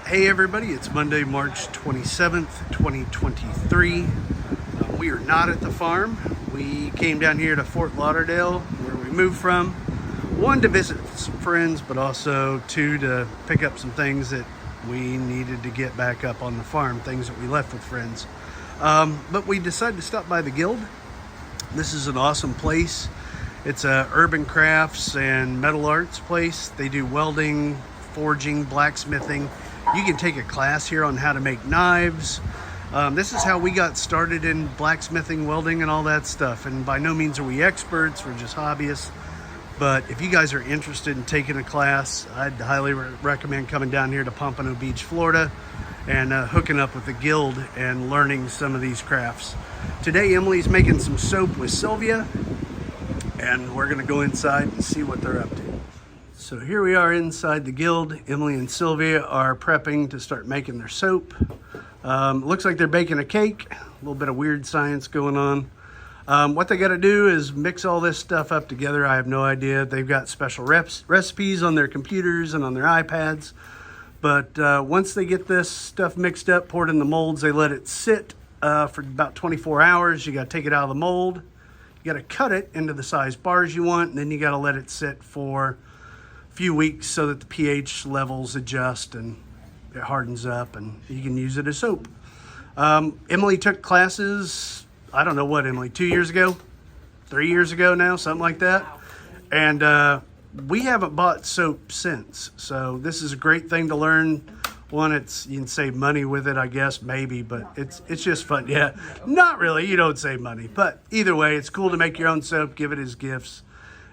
Hey everybody, it's Monday, March 27th, 2023. We are not at the farm. We came down here to Fort Lauderdale, where we moved from. One, to visit some friends, but also two, to pick up some things that we needed to get back up on the farm, things that we left with friends. But we decided to stop by the Guild. This is an awesome place. It's a urban crafts and metal arts place. They do welding, forging, blacksmithing. You can take a class here on how to make knives. This is how we got started in blacksmithing, welding, and all that stuff. And by no means are we experts, we're just hobbyists. But if you guys are interested in taking a class, I'd highly recommend coming down here to Pompano Beach, Florida, and hooking up with the Guild and learning some of these crafts. Today, Emily's making some soap with Sylvia, and we're gonna go inside and see what they're up to. So here we are inside the Guild. Emily and Sylvia are prepping to start making their soap. Looks like they're baking a cake. A little bit of weird science going on. What they gotta do is mix all this stuff up together. I have no idea. They've got special recipes on their computers and on their iPads. But once they get this stuff mixed up, poured in the molds, they let it sit for about 24 hours. You gotta take it out of the mold. You gotta cut it into the size bars you want, and then you gotta let it sit for a few weeks so that the pH levels adjust and it hardens up, and you can use it as soap. Emily took classes, I don't know what, Emily, 2 years ago? 3 years ago now, something like that. And we haven't bought soap since. So this is a great thing to learn. One, you can save money with it, I guess, maybe, but it's just fun. Yeah, not really, you don't save money. But either way, it's cool to make your own soap, give it as gifts,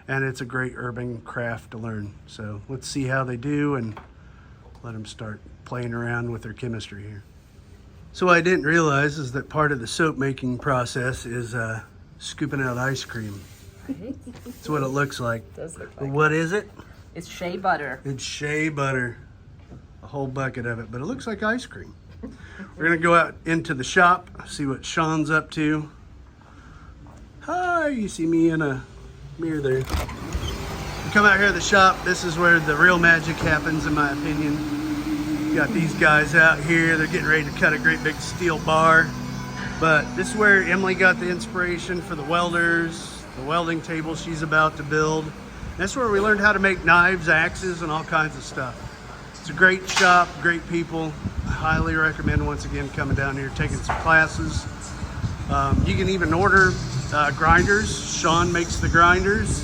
and it's a great urban craft to learn. So let's see how they do and let them start playing around with their chemistry here. So what I didn't realize is that part of the soap making process is scooping out ice cream. That's what it looks like. It does look But like what is it? It's shea butter. It's shea butter. A whole bucket of it, but it looks like ice cream. We're gonna go out into the shop, see what Sean's up to. Hi, you see me in a mirror there. We come out here to the shop. This is where the real magic happens, in my opinion. You got these guys out here. They're getting ready to cut a great big steel bar. But this is where Emily got the inspiration for the welders, the welding table she's about to build. That's where we learned how to make knives, axes, and all kinds of stuff. It's a great shop, great people. I highly recommend, once again, coming down here, taking some classes. You can even order grinders. Sean makes the grinders.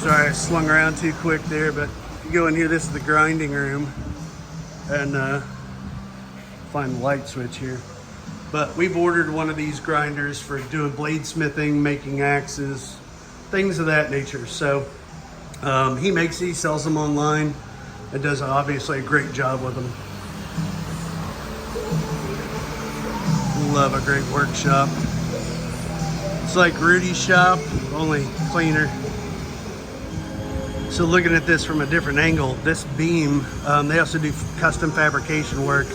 Sorry, I slung around too quick there, but you go in here, this is the grinding room. And find the light switch here. But we've ordered one of these grinders for doing bladesmithing, making axes, things of that nature. So he makes these, sells them online. It does obviously a great job with them. Love a great workshop. It's like Rudy's shop, only cleaner. So looking at this from a different angle, this beam, they also do custom fabrication work.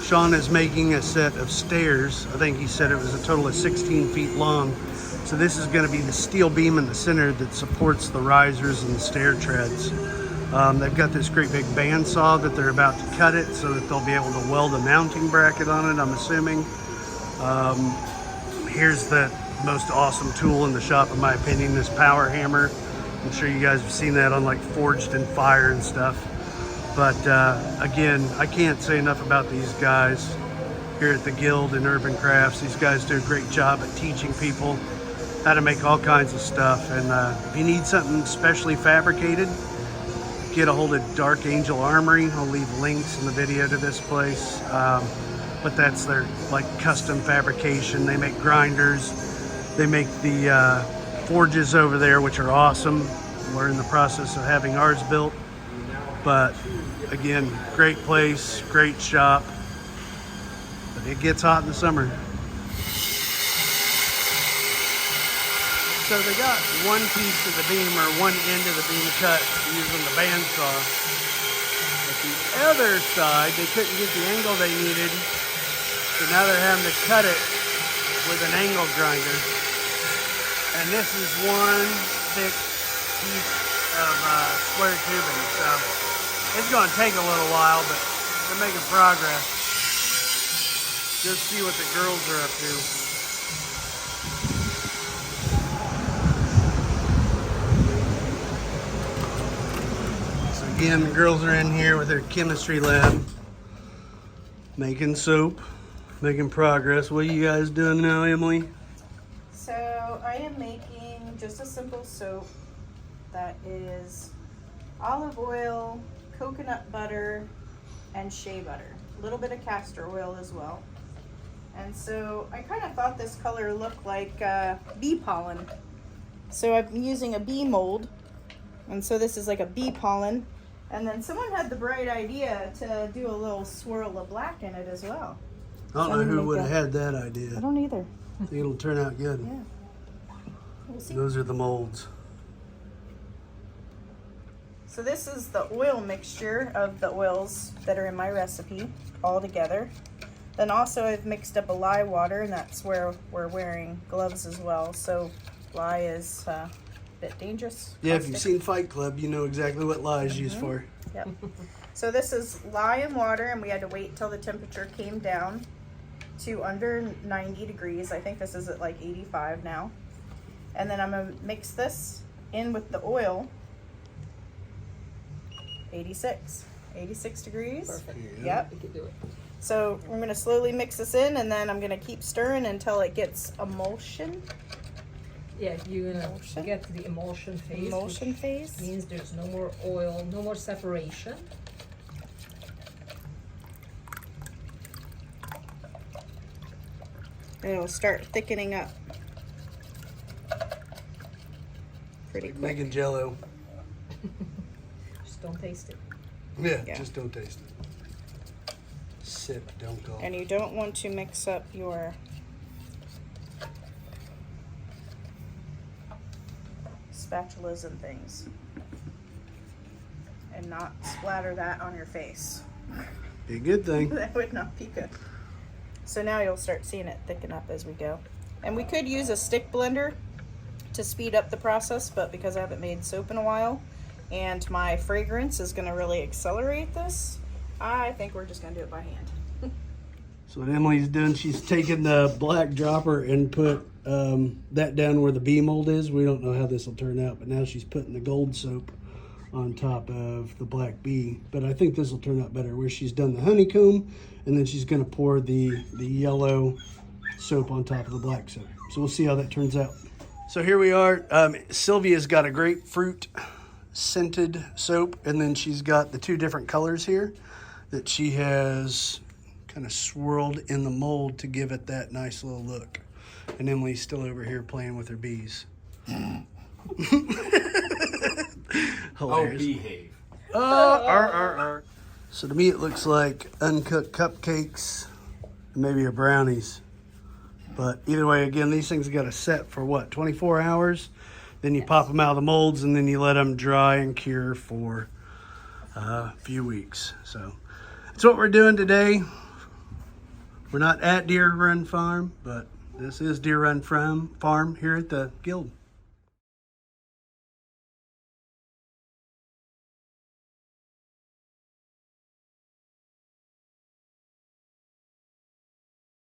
Sean is making a set of stairs. I think he said it was a total of 16 feet long. So this is going to be the steel beam in the center that supports the risers and the stair treads. They've got this great big bandsaw that they're about to cut it so that they'll be able to weld a mounting bracket on it, I'm assuming. Here's the most awesome tool in the shop, in my opinion, this power hammer. I'm sure you guys have seen that on like Forged in Fire and stuff. But again, I can't say enough about these guys here at the Guild and Urban Crafts. These guys do a great job at teaching people how to make all kinds of stuff. And if you need something specially fabricated, get a hold of Dark Angel Armory. I'll leave links in the video to this place. But that's their like custom fabrication. They make grinders. They make the forges over there, which are awesome. We're in the process of having ours built. But again, great place, great shop. But it gets hot in the summer. So they got one piece of the beam, or one end of the beam, cut using the bandsaw. But the other side, they couldn't get the angle they needed, so now they're having to cut it with an angle grinder. And this is one thick piece of square tubing, so it's going to take a little while, but They're making progress. Just see what the girls are up to. Again, the girls are in here with their chemistry lab, making soap, making progress. What are you guys doing now, Emily? So I am making just a simple soap that is olive oil, coconut butter, and shea butter. A little bit of castor oil as well. And so I kind of thought this color looked like bee pollen. So I'm using a bee mold. And so this is like a bee pollen. And then someone had the bright idea to do a little swirl of black in it as well. I don't know who would have had that idea. I don't either. I think it'll turn out good. Yeah. We'll see. Those are the molds. So this is the oil mixture of the oils that are in my recipe all together. Then also I've mixed up a lye water, and that's where we're wearing gloves as well. So lye is bit dangerous. Yeah, if you've seen Fight Club, you know exactly what lye is used for. Yep. So this is lye and water, and we had to wait till the temperature came down to under 90 degrees. I think this is at like 85 now. And then I'm gonna mix this in with the oil. 86 degrees. Perfect. Yep. We can do it. So we're gonna slowly mix this in, and then I'm gonna keep stirring until it gets emulsion. Yeah, you're gonna Emulsion. get to the emulsion phase. Emulsion which phase. means there's no more oil, no more separation. It'll start thickening up. Pretty Like quick. making Jello. Just don't taste it. Yeah, Yeah. just don't taste it. Sip, don't go. And you don't want to mix up your spatulas and things, and not splatter that on your face. Be a good thing. That would not be good. So now you'll start seeing it thicken up as we go. And we could use a stick blender to speed up the process, but because I haven't made soap in a while and my fragrance is going to really accelerate this, I think we're just going to do it by hand. So what Emily's doing, she's taken the black dropper and put that down where the bee mold is. We don't know how this will turn out, but now she's putting the gold soap on top of the black bee. But I think this will turn out better, where she's done the honeycomb, and then she's going to pour the yellow soap on top of the black soap. So we'll see how that turns out. So here we are. Sylvia's got a grapefruit scented soap, and then she's got the two different colors here that she has kind of swirled in the mold to give it that nice little look. And Emily's still over here playing with her bees. Hilarious. behave. So to me it looks like uncooked cupcakes and maybe a brownies. But either way, again, these things got to set for what, 24 hours? Then you pop them out of the molds, and then you let them dry and cure for a few weeks. So that's what we're doing today. We're not at Deer Run Farm, but this is Deer Run Farm here at the Guild.